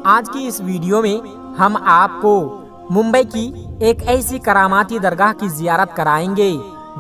آج کی اس ویڈیو میں ہم آپ کو ممبئی کی ایک ایسی کراماتی درگاہ کی زیارت کرائیں گے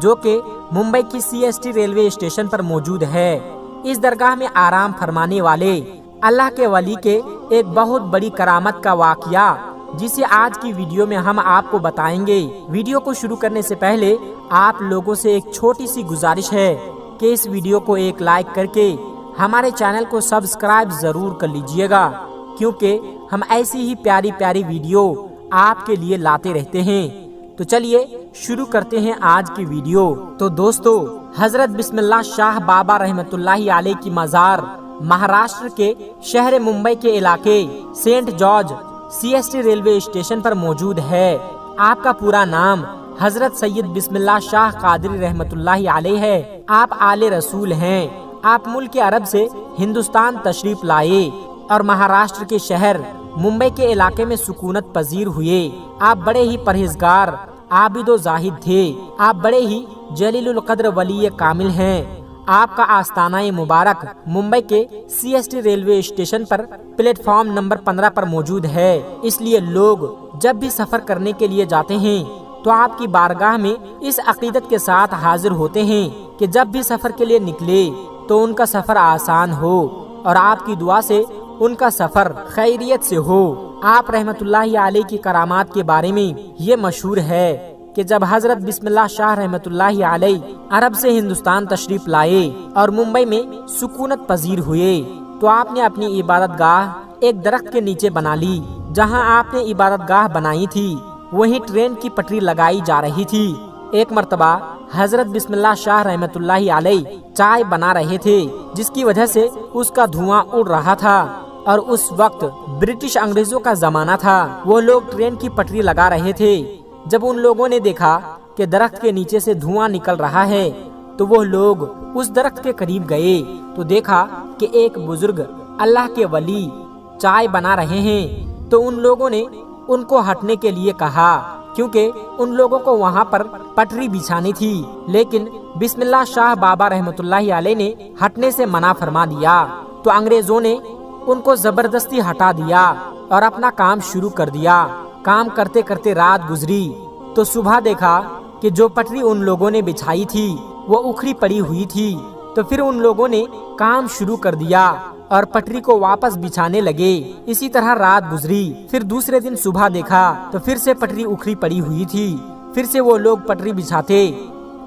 جو کہ ممبئی کی CST ریلوے اسٹیشن پر موجود ہے۔ اس درگاہ میں آرام فرمانے والے اللہ کے ولی کے ایک بہت بڑی کرامت کا واقعہ جسے آج کی ویڈیو میں ہم آپ کو بتائیں گے۔ ویڈیو کو شروع کرنے سے پہلے آپ لوگوں سے ایک چھوٹی سی گزارش ہے کہ اس ویڈیو کو ایک لائک کر کے ہمارے چینل کو سبسکرائب ضرور کر لیجئے گا، کیونکہ ہم ایسی ہی پیاری پیاری ویڈیو آپ کے لیے لاتے رہتے ہیں۔ تو چلیے شروع کرتے ہیں آج کی ویڈیو۔ تو دوستو، حضرت بسم اللہ شاہ بابا رحمت اللہ علیہ کی مزار مہاراشٹر کے شہر ممبئی کے علاقے Saint George CST railway station پر موجود ہے۔ آپ کا پورا نام حضرت سید بسم اللہ شاہ قادری رحمت اللہ علیہ ہے۔ آپ آل رسول ہیں۔ آپ ملک عرب سے ہندوستان تشریف لائے اور مہاراشٹر کے شہر ممبئی کے علاقے میں سکونت پذیر ہوئے۔ آپ بڑے ہی پرہیزگار، عابد و زاہد تھے۔ آپ بڑے ہی جلیل القدر ولی کامل ہیں۔ آپ کا آستانہ مبارک ممبئی کے CST ریلوے اسٹیشن پر پلیٹ فارم نمبر 15 پر موجود ہے۔ اس لیے لوگ جب بھی سفر کرنے کے لیے جاتے ہیں تو آپ کی بارگاہ میں اس عقیدت کے ساتھ حاضر ہوتے ہیں کہ جب بھی سفر کے لیے نکلے تو ان کا سفر آسان ہو اور آپ کی دعا سے ان کا سفر خیریت سے ہو۔ آپ رحمت اللہ علیہ کی کرامات کے بارے میں یہ مشہور ہے کہ جب حضرت بسم اللہ شاہ رحمت اللہ علیہ عرب سے ہندوستان تشریف لائے اور ممبئی میں سکونت پذیر ہوئے تو آپ نے اپنی عبادت گاہ ایک درخت کے نیچے بنا لی۔ جہاں آپ نے عبادت گاہ بنائی تھی وہیں ٹرین کی پٹری لگائی جا رہی تھی۔ ایک مرتبہ حضرت بسم اللہ شاہ رحمت اللہ علیہ چائے بنا رہے تھے، جس کی وجہ سے اس کا دھواں اڑ رہا تھا، اور اس وقت برٹش انگریزوں کا زمانہ تھا۔ وہ لوگ ٹرین کی پٹری لگا رہے تھے۔ جب ان لوگوں نے دیکھا کہ درخت کے نیچے سے دھواں نکل رہا ہے تو وہ لوگ اس درخت کے قریب گئے تو دیکھا کہ ایک بزرگ اللہ کے ولی چائے بنا رہے ہیں۔ تو ان لوگوں نے ان کو ہٹنے کے لیے کہا، کیونکہ ان لوگوں کو وہاں پر پٹری بچھانی تھی، لیکن بسم اللہ شاہ بابا رحمت اللہ علیہ نے ہٹنے سے منع فرما دیا۔ تو انگریزوں نے ان کو زبردستی ہٹا دیا اور اپنا کام شروع کر دیا۔ کام کرتے کرتے رات گزری تو صبح دیکھا کہ جو پٹری ان لوگوں نے بچھائی تھی وہ اکھڑی پڑی ہوئی تھی۔ تو پھر ان لوگوں نے کام شروع کر دیا اور پٹری کو واپس بچھانے لگے۔ اسی طرح رات گزری، پھر دوسرے دن صبح دیکھا تو پھر سے پٹری اکھڑی پڑی ہوئی تھی۔ پھر سے وہ لوگ پٹری بچھاتے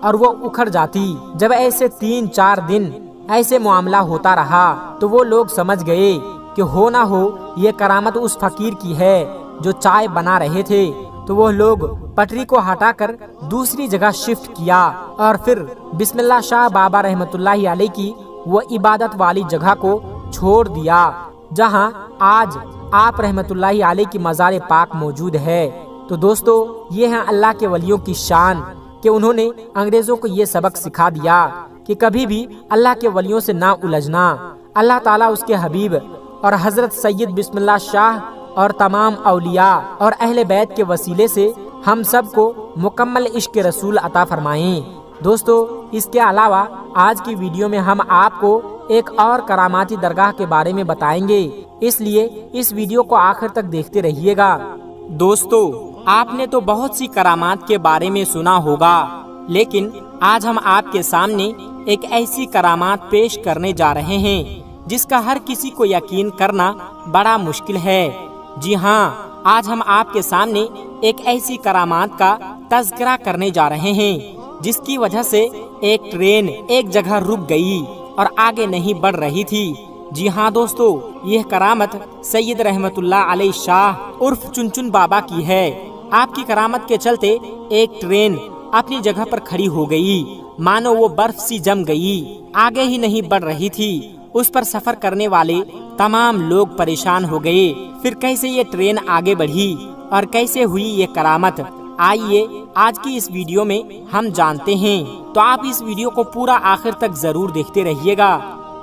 اور وہ اکھڑ جاتی۔ جب ایسے 3-4 دن ایسے معاملہ ہوتا رہا تو وہ لوگ سمجھ گئے کہ ہو نہ ہو یہ کرامت اس فقیر کی ہے جو چائے بنا رہے تھے۔ تو وہ لوگ پٹری کو ہٹا کر دوسری جگہ شفٹ کیا اور پھر بسم اللہ شاہ بابا رحمت اللہ علیہ کی وہ عبادت والی جگہ کو چھوڑ دیا جہاں آج آپ رحمت اللہ علیہ کی مزار پاک موجود ہے۔ تو دوستو، یہ ہیں اللہ کے ولیوں کی شان کہ انہوں نے انگریزوں کو یہ سبق سکھا دیا کہ کبھی بھی اللہ کے ولیوں سے نہ الجھنا۔ اللہ تعالیٰ اس کے حبیب اور حضرت سید بسم اللہ شاہ اور تمام اولیاء اور اہل بیت کے وسیلے سے ہم سب کو مکمل عشق رسول عطا فرمائیں۔ دوستو، اس کے علاوہ آج کی ویڈیو میں ہم آپ کو ایک اور کراماتی درگاہ کے بارے میں بتائیں گے، اس لیے اس ویڈیو کو آخر تک دیکھتے رہیے گا۔ دوستو، آپ نے تو بہت سی کرامات کے بارے میں سنا ہوگا، لیکن آج ہم آپ کے سامنے ایک ایسی کرامات پیش کرنے جا رہے ہیں جس کا ہر کسی کو یقین کرنا بڑا مشکل ہے۔ جی ہاں، آج ہم آپ کے سامنے ایک ایسی کرامات کا تذکرہ کرنے جا رہے ہیں جس کی وجہ سے ایک ٹرین ایک جگہ رک گئی اور آگے نہیں بڑھ رہی تھی۔ جی ہاں دوستو، یہ کرامت سید رحمت اللہ علیہ شاہ عرف چنچن بابا کی ہے۔ آپ کی کرامت کے چلتے ایک ٹرین اپنی جگہ پر کھڑی ہو گئی، مانو وہ برف سی جم گئی، آگے ہی نہیں بڑھ رہی تھی۔ اس پر سفر کرنے والے تمام لوگ پریشان ہو گئے۔ پھر کیسے یہ ٹرین آگے بڑھی اور کیسے ہوئی یہ کرامت، آئیے آج کی اس ویڈیو میں ہم جانتے ہیں۔ تو آپ اس ویڈیو کو پورا آخر تک ضرور دیکھتے رہیے گا۔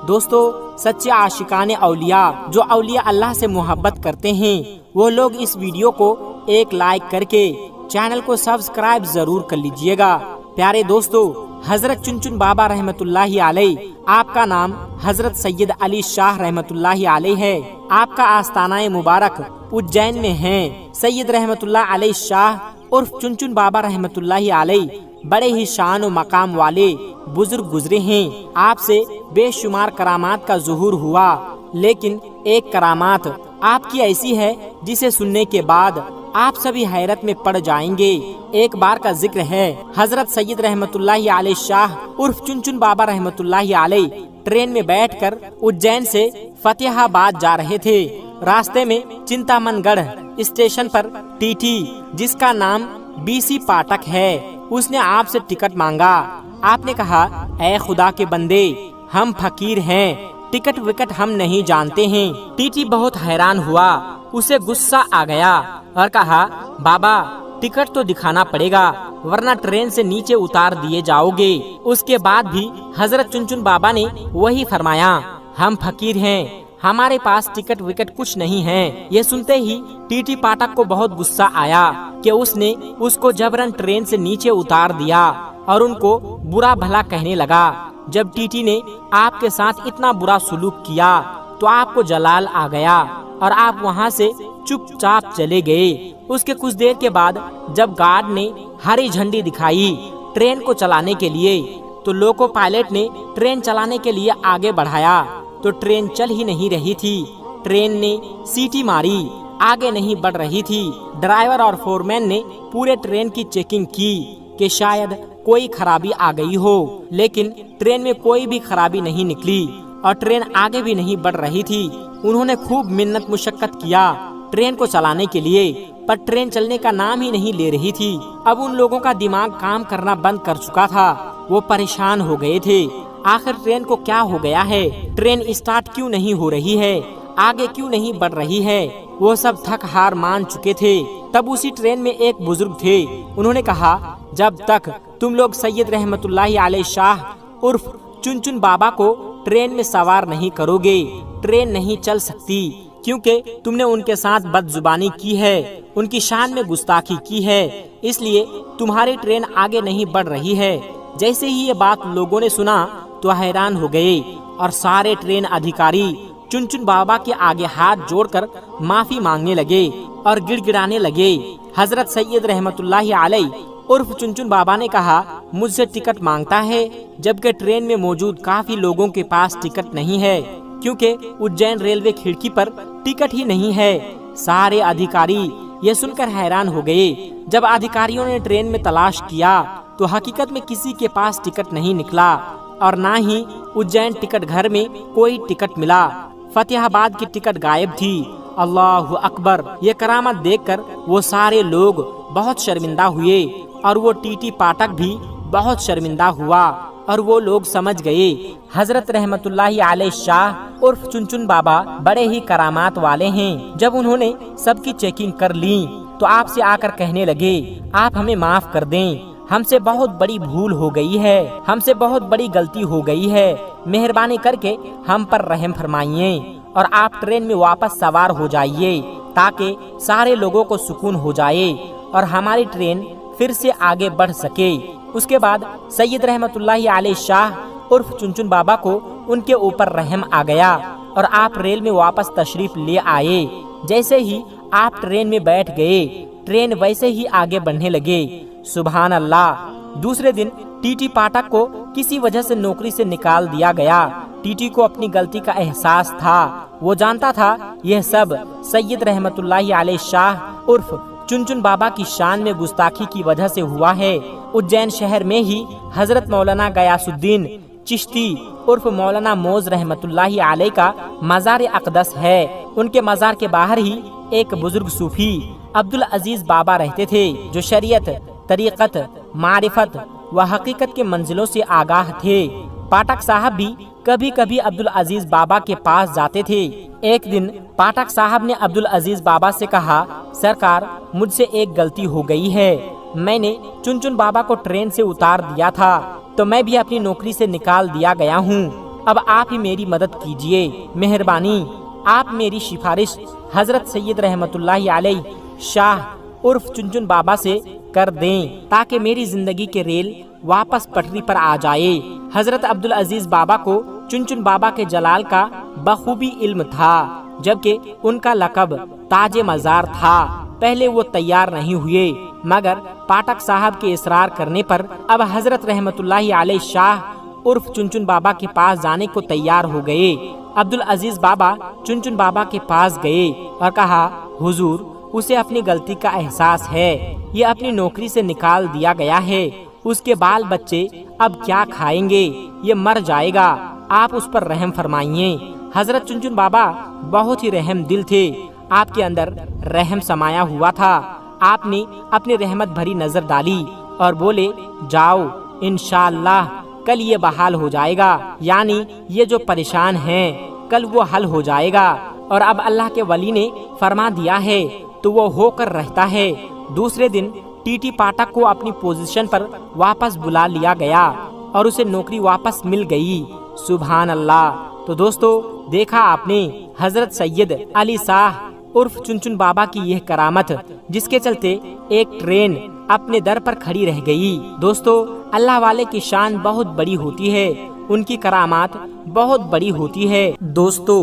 دوستو، سچے عاشقان اولیاء جو اولیاء اللہ سے محبت کرتے ہیں وہ لوگ اس ویڈیو کو ایک لائک کر کے چینل کو سبسکرائب ضرور کر لیجئے گا۔ پیارے دوستو، حضرت چنچن بابا رحمت اللہ علیہ، آپ کا نام حضرت سید علی شاہ رحمت اللہ علیہ ہے، آپ کا آستانہ مبارک اجین میں ہے۔ سید رحمت اللہ علیہ شاہ عرف چنچن بابا رحمت اللہ علیہ بڑے ہی شان و مقام والے بزرگ گزرے ہیں۔ آپ سے بے شمار کرامات کا ظہور ہوا، لیکن ایک کرامات آپ کی ایسی ہے جسے سننے کے بعد آپ سبھی حیرت میں پڑ جائیں گے۔ ایک بار کا ذکر ہے، حضرت سید رحمت اللہ علیہ شاہ عرف چنچن بابا رحمت اللہ علیہ ٹرین میں بیٹھ کر اجین سے فتح آباد جا رہے تھے۔ راستے میں چنتامن گڑھ اسٹیشن پر ٹی ٹی، جس کا نام BC پاٹک ہے، اس نے آپ سے ٹکٹ مانگا۔ آپ نے کہا، اے خدا کے بندے، ہم فقیر ہیں، ٹکٹ وکٹ ہم نہیں جانتے ہیں۔ ٹی ٹی بہت حیران ہوا، اسے غصہ آ گیا اور کہا، بابا ٹکٹ تو دکھانا پڑے گا ورنہ ٹرین سے نیچے اتار دیے جاؤ گے۔ اس کے بعد بھی حضرت چنچن بابا نے وہی فرمایا، ہم فقیر ہیں، ہمارے پاس ٹکٹ وکٹ کچھ نہیں ہے۔ یہ سنتے ہی ٹی ٹی پاٹک کو بہت غصہ آیا کہ اس نے اس کو جبرن ٹرین سے نیچے اتار دیا اور ان کو برا بھلا کہنے لگا۔ جب ٹی ٹی نے آپ کے ساتھ اتنا برا سلوک کیا تو آپ کو جلال آ گیا اور آپ وہاں سے چپ چاپ چلے گئے۔ اس کے کچھ دیر کے بعد جب گارڈ نے ہری جھنڈی دکھائی ٹرین کو چلانے کے لیے تو لوکو پائلٹ نے ٹرین چلانے کے لیے آگے بڑھایا تو ٹرین چل ہی نہیں رہی تھی۔ ٹرین نے سیٹی ماری، آگے نہیں بڑھ رہی تھی۔ ڈرائیور اور فورمین نے پورے ٹرین کی چیکنگ کی کہ شاید کوئی خرابی آ گئی ہو، لیکن ٹرین میں کوئی بھی خرابی نہیں نکلی اور ٹرین آگے بھی نہیں بڑھ رہی تھی۔ انہوں نے خوب محنت مشقت کیا ٹرین کو چلانے کے لیے، پر ٹرین چلنے کا نام ہی نہیں لے رہی تھی۔ اب ان لوگوں کا دماغ کام کرنا بند کر چکا تھا، وہ پریشان ہو گئے تھے۔ آخر ٹرین کو کیا ہو گیا ہے؟ ٹرین اسٹارٹ کیوں نہیں ہو رہی ہے؟ آگے کیوں نہیں بڑھ رہی ہے؟ وہ سب تھک ہار مان چکے تھے۔ تب اسی ٹرین میں ایک بزرگ تھے، انہوں نے کہا، جب تک تم لوگ سید رحمت اللہ علیہ شاہ عرف چنچن بابا کو ٹرین میں سوار نہیں کرو گے ٹرین نہیں چل سکتی، کیونکہ تم نے ان کے ساتھ بد زبانی کی ہے، ان کی شان میں گستاخی کی ہے، اس لیے تمہاری ٹرین آگے نہیں بڑھ رہی ہے۔ جیسے ہی یہ بات لوگوں نے سنا تو حیران ہو گئے اور سارے ٹرین ادھیکاری چنچن بابا کے آگے ہاتھ جوڑ کر معافی مانگنے لگے اور گڑ گڑانے لگے۔ حضرت سید رحمت اللہ علیہ عرف چنچن بابا نے کہا، مجھ سے ٹکٹ مانگتا ہے جبکہ ٹرین میں موجود کافی لوگوں کے پاس ٹکٹ نہیں ہے، کیونکہ اجین ریلوے کھڑکی پر ٹکٹ ہی نہیں ہے۔ سارے ادھیکاری یہ سن کر حیران ہو گئے۔ جب ادھیکاریوں نے ٹرین میں تلاش کیا تو حقیقت میں کسی کے پاس ٹکٹ نہیں نکلا اور نہ ہی اجین ٹکٹ گھر میں کوئی ٹکٹ ملا۔ فتح آباد کی ٹکٹ غائب تھی۔ اللہ اکبر! یہ کرامت دیکھ کر وہ سارے لوگ بہت شرمندہ ہوئے اور وہ ٹی ٹی پاٹک بھی بہت شرمندہ ہوا اور وہ لوگ سمجھ گئے حضرت رحمت اللہ علیہ شاہ عرف چنچن بابا بڑے ہی کرامات والے ہیں۔ جب انہوں نے سب کی چیکنگ کر لی تو آپ سے آ کر کہنے لگے، آپ ہمیں معاف کر دیں، ہم سے بہت بڑی بھول ہو گئی ہے، ہم سے بہت بڑی غلطی ہو گئی ہے، مہربانی کر کے ہم پر رحم فرمائیے اور آپ ٹرین میں واپس سوار ہو جائیے تاکہ سارے لوگوں کو سکون ہو جائے اور ہماری ٹرین پھر سے آگے بڑھ سکے۔ اس کے بعد سید رحمت اللہ علیہ شاہ عرف چنچن بابا کو ان کے اوپر رحم آ گیا اور آپ ریل میں واپس تشریف لے آئے۔ جیسے ہی آپ ٹرین میں بیٹھ گئے ٹرین ویسے ہی آگے بڑھنے لگے۔ سبحان اللہ! دوسرے دن ٹی ٹی پاٹک کو کسی وجہ سے نوکری سے نکال دیا گیا۔ ٹی ٹی کو اپنی غلطی کا احساس تھا، وہ جانتا تھا یہ سب سید رحمت اللہ علیہ شاہ عرف چنچن بابا کی شان میں گستاخی کی وجہ سے ہوا ہے۔ اجین شہر میں ہی حضرت مولانا غیاث الدین چشتی عرف مولانا موز رحمت اللہ علیہ کا مزار اقدس ہے۔ ان کے مزار کے باہر ہی ایک بزرگ صوفی عبدالعزیز بابا رہتے تھے جو شریعت، طریقت، معرفت و حقیقت کے منزلوں سے آگاہ تھے۔ پاٹک صاحب بھی کبھی کبھی عبدالعزیز بابا کے پاس جاتے تھے۔ ایک دن پاٹک صاحب نے عبدالعزیز بابا سے کہا، سرکار مجھ سے ایک غلطی ہو گئی ہے، میں نے چنچن بابا کو ٹرین سے اتار دیا تھا تو میں بھی اپنی نوکری سے نکال دیا گیا ہوں، اب آپ ہی میری مدد کیجئے، مہربانی آپ میری سفارش حضرت سید رحمت اللہ علیہ شاہ عرف چنچن بابا سے کر دیں تاکہ میری زندگی کے ریل واپس پٹری پر آ جائے۔ حضرت عبدالعزیز بابا کو چنچن بابا کے جلال کا بخوبی علم تھا، جبکہ ان کا لقب تاج مزار تھا۔ پہلے وہ تیار نہیں ہوئے، مگر پاٹک صاحب کے اصرار کرنے پر اب حضرت رحمت اللہ علیہ شاہ عرف چنچن بابا کے پاس جانے کو تیار ہو گئے۔ عبدالعزیز بابا چنچن بابا کے پاس گئے اور کہا، حضور، اسے اپنی غلطی کا احساس ہے، یہ اپنی نوکری سے نکال دیا گیا ہے، اس کے بال بچے اب کیا کھائیں گے، یہ مر جائے گا، آپ اس پر رحم فرمائیے۔ حضرت چنچن بابا بہت ہی رحم دل تھے، آپ کے اندر رحم سمایا ہوا تھا۔ آپ نے اپنی رحمت بھری نظر ڈالی اور بولے، جاؤ، انشاءاللہ کل یہ بحال ہو جائے گا، یعنی یہ جو پریشان ہیں کل وہ حل ہو جائے گا، اور اب اللہ کے ولی نے فرما دیا ہے تو وہ ہو کر رہتا ہے۔ دوسرے دن ٹی ٹی پاٹک کو اپنی پوزیشن پر واپس بلا لیا گیا اور اسے نوکری واپس مل گئی۔ سبحان اللہ۔ تو دوستو، دیکھا آپ نے حضرت سید علی شاہ عرف چنچن بابا کی یہ کرامت، جس کے چلتے ایک ٹرین اپنے در پر کھڑی رہ گئی۔ دوستو، اللہ والے کی شان بہت بڑی ہوتی ہے، ان کی کرامات بہت بڑی ہوتی ہے۔ دوستو،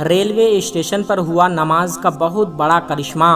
ریلوے اسٹیشن پر ہوا نماز کا بہت بڑا کرشمہ،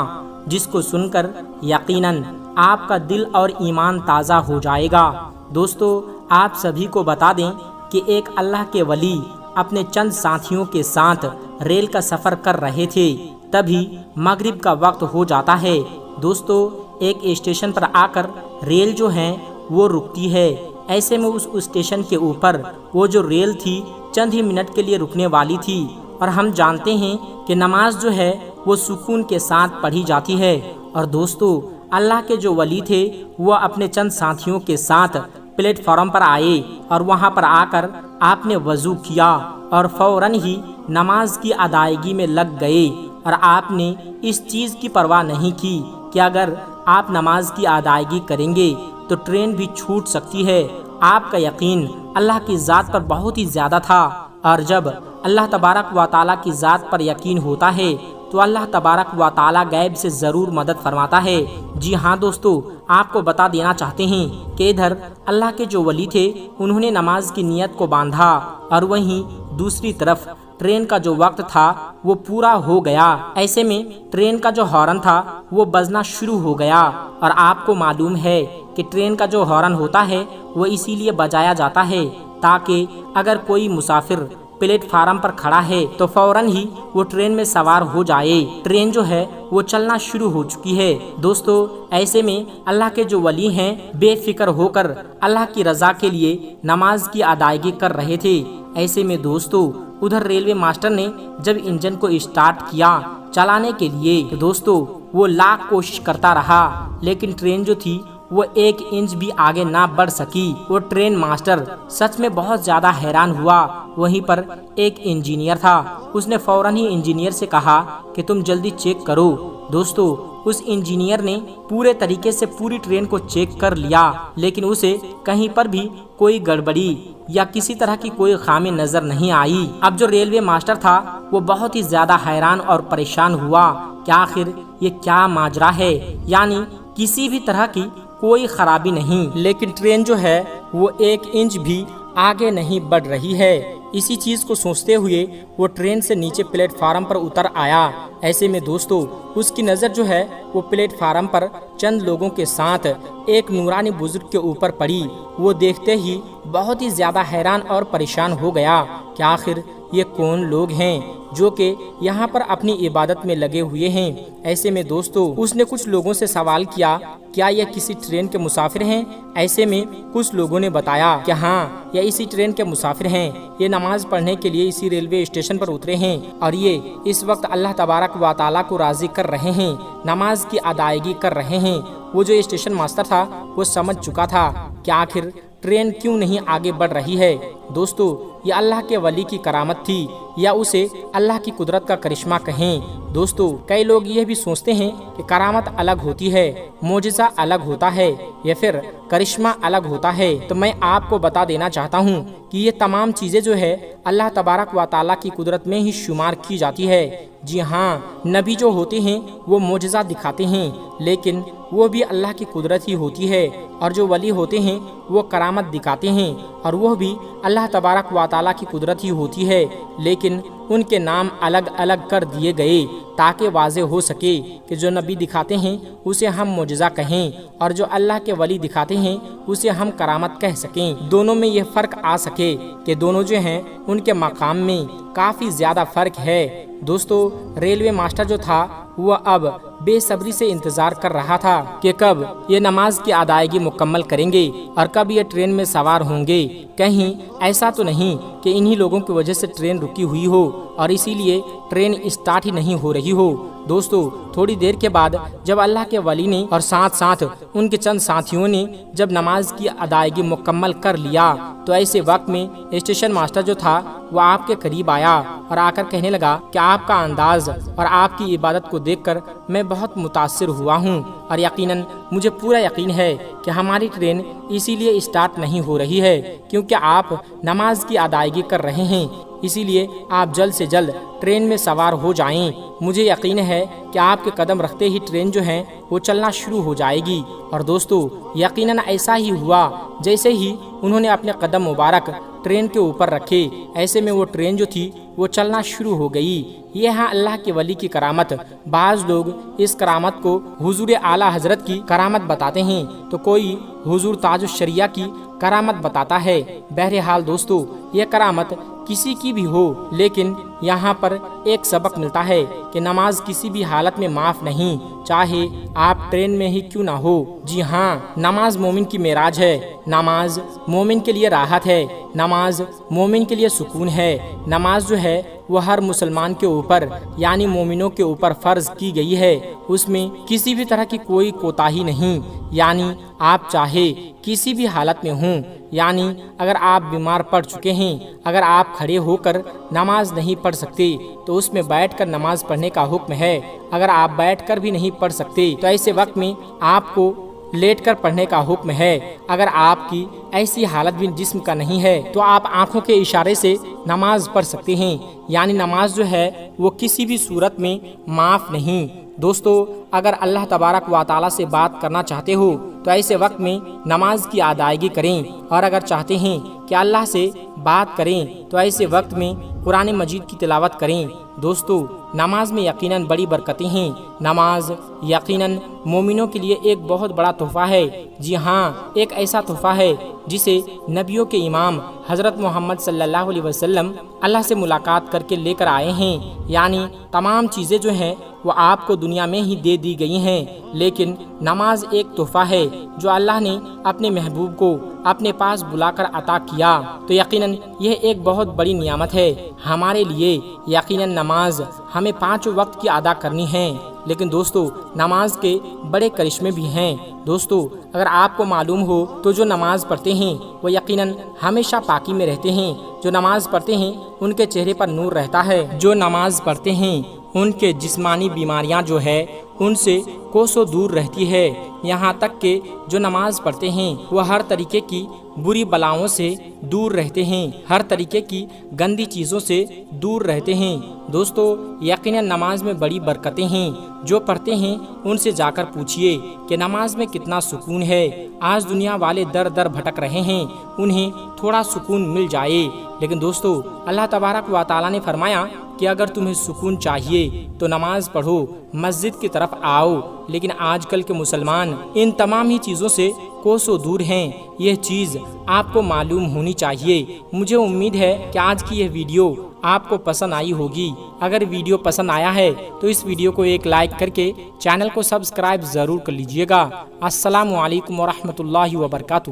جس کو سن کر یقیناً آپ کا دل اور ایمان تازہ ہو جائے گا۔ دوستو، آپ سبھی کو بتا دیں کہ ایک اللہ کے ولی اپنے چند ساتھیوں کے ساتھ ریل کا سفر کر رہے تھے، تبھی مغرب کا وقت ہو جاتا ہے۔ دوستو، ایک اسٹیشن پر آ کر ریل جو ہے وہ رکتی ہے۔ ایسے میں اس اسٹیشن کے اوپر وہ جو ریل تھی چند ہی منٹ کے لیے رکنے والی تھی، اور ہم جانتے ہیں کہ نماز جو ہے وہ سکون کے ساتھ پڑھی جاتی ہے۔ اور دوستو، اللہ کے جو ولی تھے وہ اپنے چند ساتھیوں کے ساتھ پلیٹ فارم پر آئے، اور وہاں پر آ کر آپ نے وضو کیا اور فوراً ہی نماز کی ادائیگی میں لگ گئے، اور آپ نے اس چیز کی پرواہ نہیں کی کہ اگر آپ نماز کی ادائیگی کریں گے تو ٹرین بھی چھوٹ سکتی ہے۔ آپ کا یقین اللہ کی ذات پر بہت ہی زیادہ تھا، اور جب اللہ تبارک و تعالیٰ کی ذات پر یقین ہوتا ہے تو اللہ تبارک و تعالیٰ غیب سے ضرور مدد فرماتا ہے۔ جی ہاں دوستو، آپ کو بتا دینا چاہتے ہیں کہ ادھر اللہ کے جو ولی تھے انہوں نے نماز کی نیت کو باندھا، اور وہیں دوسری طرف ٹرین کا جو وقت تھا وہ پورا ہو گیا۔ ایسے میں ٹرین کا جو ہارن تھا وہ بجنا شروع ہو گیا، اور آپ کو معلوم ہے کہ ٹرین کا جو ہارن ہوتا ہے وہ اسی لیے بجایا جاتا ہے تاکہ اگر کوئی مسافر پلیٹ فارم پر کھڑا ہے تو فوراً ہی وہ ٹرین میں سوار ہو جائے۔ ٹرین جو ہے وہ چلنا شروع ہو چکی ہے۔ دوستو، ایسے میں اللہ کے جو ولی ہیں بے فکر ہو کر اللہ کی رضا کے لیے نماز کی ادائیگی کر رہے تھے۔ ایسے میں دوستو، ادھر ریلوے ماسٹر نے جب انجن کو اسٹارٹ کیا چلانے کے لیے تو دوستو وہ لاکھ کوشش کرتا رہا، لیکن ٹرین جو تھی وہ 1 انچ بھی آگے نہ بڑھ سکی۔ وہ ٹرین ماسٹر سچ میں بہت زیادہ حیران ہوا۔ وہیں پر ایک انجینئر تھا، اس نے فوراً ہی انجینئر سے کہا کہ تم جلدی چیک کرو۔ دوستو، اس انجینئر نے پورے طریقے سے پوری ٹرین کو چیک کر لیا، لیکن اسے کہیں پر بھی کوئی گڑبڑی یا کسی طرح کی کوئی خامی نظر نہیں آئی۔ اب جو ریلوے ماسٹر تھا وہ بہت ہی زیادہ حیران اور پریشان ہوا کہ آخر یہ کیا ماجرا ہے، یعنی کسی بھی طرح کی کوئی خرابی نہیں، لیکن ٹرین جو ہے وہ 1 انچ بھی آگے نہیں بڑھ رہی ہے۔ اسی چیز کو سوچتے ہوئے وہ ٹرین سے نیچے پلیٹ فارم پر اتر آیا۔ ایسے میں دوستو اس کی نظر جو ہے وہ پلیٹ فارم پر چند لوگوں کے ساتھ ایک نورانی بزرگ کے اوپر پڑی۔ وہ دیکھتے ہی بہت ہی زیادہ حیران اور پریشان ہو گیا کہ آخر یہ کون لوگ ہیں جو کہ یہاں پر اپنی عبادت میں لگے ہوئے ہیں۔ ایسے میں دوستو اس نے کچھ لوگوں سے سوال کیا، کیا یہ کسی ٹرین کے مسافر ہیں؟ ایسے میں کچھ لوگوں نے بتایا کہ ہاں، یہ اسی ٹرین کے مسافر ہیں، یہ نماز پڑھنے کے لیے اسی ریلوے اسٹیشن پر اترے ہیں، اور یہ اس وقت اللہ تبارک و تعالیٰ کو راضی کر رہے ہیں، نماز کی ادائیگی کر رہے ہیں۔ وہ جو اسٹیشن ماسٹر تھا وہ سمجھ چکا تھا کہ آخر ٹرین کیوں نہیں آگے بڑھ رہی ہے، دوستو یہ اللہ کے ولی کی کرامت تھی یا اسے اللہ کی قدرت کا کرشمہ کہیں؟ دوستو کئی لوگ یہ بھی سوچتے ہیں کہ کرامت الگ ہوتی ہے، معجزہ الگ ہوتا ہے یا پھر کرشمہ الگ ہوتا ہے۔ تو میں آپ کو بتا دینا چاہتا ہوں کہ یہ تمام چیزیں جو ہے اللہ تبارک و تعالیٰ کی قدرت میں ہی شمار کی جاتی ہے۔ جی ہاں، نبی جو ہوتے ہیں وہ معجزہ دکھاتے ہیں، لیکن وہ بھی اللہ کی قدرت ہی ہوتی ہے، اور جو ولی ہوتے ہیں وہ کرامت دکھاتے ہیں اور وہ بھی اللہ تبارک و تعالیٰ کی قدرت ہی ہوتی ہے، لیکن ان کے نام الگ الگ کر دیے گئے تاکہ واضح ہو سکے کہ جو نبی دکھاتے ہیں اسے ہم معجزہ کہیں اور جو اللہ کے ولی دکھاتے ہیں اسے ہم کرامت کہہ سکیں۔ دونوں میں یہ فرق آ سکے کہ دونوں جو ہیں ان کے مقام میں کافی زیادہ فرق ہے۔ دوستو ریلوے ماسٹر جو تھا وہ اب بے صبری سے انتظار کر رہا تھا کہ کب یہ نماز کی ادائیگی مکمل کریں گے اور کب یہ ٹرین میں سوار ہوں گے۔ کہیں ایسا تو نہیں کہ انہی لوگوں کی وجہ سے ٹرین رکی ہوئی ہو اور اسی لیے ٹرین اسٹارٹ ہی نہیں ہو رہی ہو۔ دوستو تھوڑی دیر کے بعد جب اللہ کے ولی نے اور ساتھ ساتھ ان کے چند ساتھیوں نے جب نماز کی ادائیگی مکمل کر لیا تو ایسے وقت میں اسٹیشن ماسٹر جو تھا وہ آپ کے قریب آیا اور آ کر کہنے لگا کہ آپ کا انداز اور آپ کی عبادت کو دیکھ کر میں بہت متاثر ہوا ہوں اور یقیناً مجھے پورا یقین ہے کہ ہماری ٹرین اسی لیے اسٹارٹ نہیں ہو رہی ہے کیونکہ آپ نماز کی ادائیگی کر رہے ہیں، اسی لیے آپ جلد سے جلد ٹرین میں سوار ہو جائیں۔ مجھے یقین ہے کہ آپ کے قدم رکھتے ہی ٹرین جو ہے وہ چلنا شروع ہو جائے گی۔ اور دوستو یقیناً ایسا ہی ہوا، جیسے ہی انہوں نے اپنے قدم مبارک ٹرین کے اوپر رکھے ایسے میں وہ ٹرین جو تھی وہ چلنا شروع ہو گئی۔ یہ ہے اللہ کے ولی کی کرامت۔ بعض لوگ اس کرامت کو حضور اعلیٰ حضرت کی کرامت بتاتے ہیں تو کوئی حضور تاج الشریعہ کی کرامت بتاتا ہے۔ بہرحال دوستو یہ کرامت کسی کی بھی ہو، لیکن یہاں پر ایک سبق ملتا ہے کہ نماز کسی بھی حالت میں معاف نہیں، چاہے آپ ٹرین میں ہی کیوں نہ ہو۔ جی ہاں، نماز مومن کی معراج ہے، نماز مومن کے لیے راحت ہے، نماز مومن کے لیے سکون ہے۔ نماز جو ہے وہ ہر مسلمان کے اوپر یعنی مومنوں کے اوپر فرض کی گئی ہے، اس میں کسی بھی طرح کی کوئی کوتاہی نہیں، یعنی آپ چاہے کسی بھی حالت میں ہوں، یعنی اگر آپ بیمار پڑ چکے ہیں، اگر آپ کھڑے ہو کر نماز نہیں پڑھ سکتے تو اس میں بیٹھ کر نماز پڑھنے کا حکم ہے، اگر آپ بیٹھ کر بھی نہیں پڑھ سکتے تو ایسے وقت میں آپ کو لیٹ کر پڑھنے کا حکم ہے، اگر آپ کی ایسی حالت بھی جسم کا نہیں ہے تو آپ آنکھوں کے اشارے سے نماز پڑھ سکتے ہیں، یعنی نماز جو ہے وہ کسی بھی صورت میں معاف نہیں۔ دوستو اگر اللہ تبارک و تعالیٰ سے بات کرنا چاہتے ہو تو ایسے وقت میں نماز کی ادائیگی کریں، اور اگر چاہتے ہیں کہ اللہ سے بات کریں تو ایسے وقت میں قرآن مجید کی تلاوت کریں۔ دوستو نماز میں یقیناً بڑی برکتیں ہیں، نماز یقیناً مومنوں کے لیے ایک بہت بڑا تحفہ ہے۔ جی ہاں، ایک ایسا تحفہ ہے جسے نبیوں کے امام حضرت محمد صلی اللہ علیہ وسلم اللہ سے ملاقات کر کے لے کر آئے ہیں، یعنی تمام چیزیں جو ہیں وہ آپ کو دنیا میں ہی دے دی گئی ہیں، لیکن نماز ایک تحفہ ہے جو اللہ نے اپنے محبوب کو اپنے پاس بلا کر عطا کیا، تو یقیناً یہ ایک بہت بڑی نعمت ہے ہمارے لیے۔ یقیناً نماز ہمیں 5 وقت کی ادا کرنی ہے، لیکن دوستو نماز کے بڑے کرشمے بھی ہیں۔ دوستو اگر آپ کو معلوم ہو تو جو نماز پڑھتے ہیں وہ یقیناً ہمیشہ پاکی میں رہتے ہیں، جو نماز پڑھتے ہیں ان کے چہرے پر نور رہتا ہے، جو نماز پڑھتے ہیں ان کے جسمانی بیماریاں جو ہے ان سے کوسوں دور رہتی ہے، یہاں تک کہ جو نماز پڑھتے ہیں وہ ہر طریقے کی بری بلاؤں سے دور رہتے ہیں، ہر طریقے کی گندی چیزوں سے دور رہتے ہیں۔ دوستو یقیناً نماز میں بڑی برکتیں ہیں، جو پڑھتے ہیں ان سے جا کر پوچھئے کہ نماز میں کتنا سکون ہے۔ آج دنیا والے در در بھٹک رہے ہیں، انہیں تھوڑا سکون مل جائے، لیکن دوستو اللہ تبارک و تعالیٰ نے فرمایا کہ اگر تمہیں سکون چاہیے تو نماز پڑھو، مسجد کی طرف آؤ، لیکن آج کل کے مسلمان ان تمام ہی چیزوں سے کوسوں دور ہیں، یہ چیز آپ کو معلوم ہونی چاہیے۔ مجھے امید ہے کہ آج کی یہ ویڈیو آپ کو پسند آئی ہوگی۔ اگر ویڈیو پسند آیا ہے تو اس ویڈیو کو ایک لائک کر کے چینل کو سبسکرائب ضرور کر لیجئے گا۔ السلام علیکم ورحمۃ اللہ وبرکاتہ۔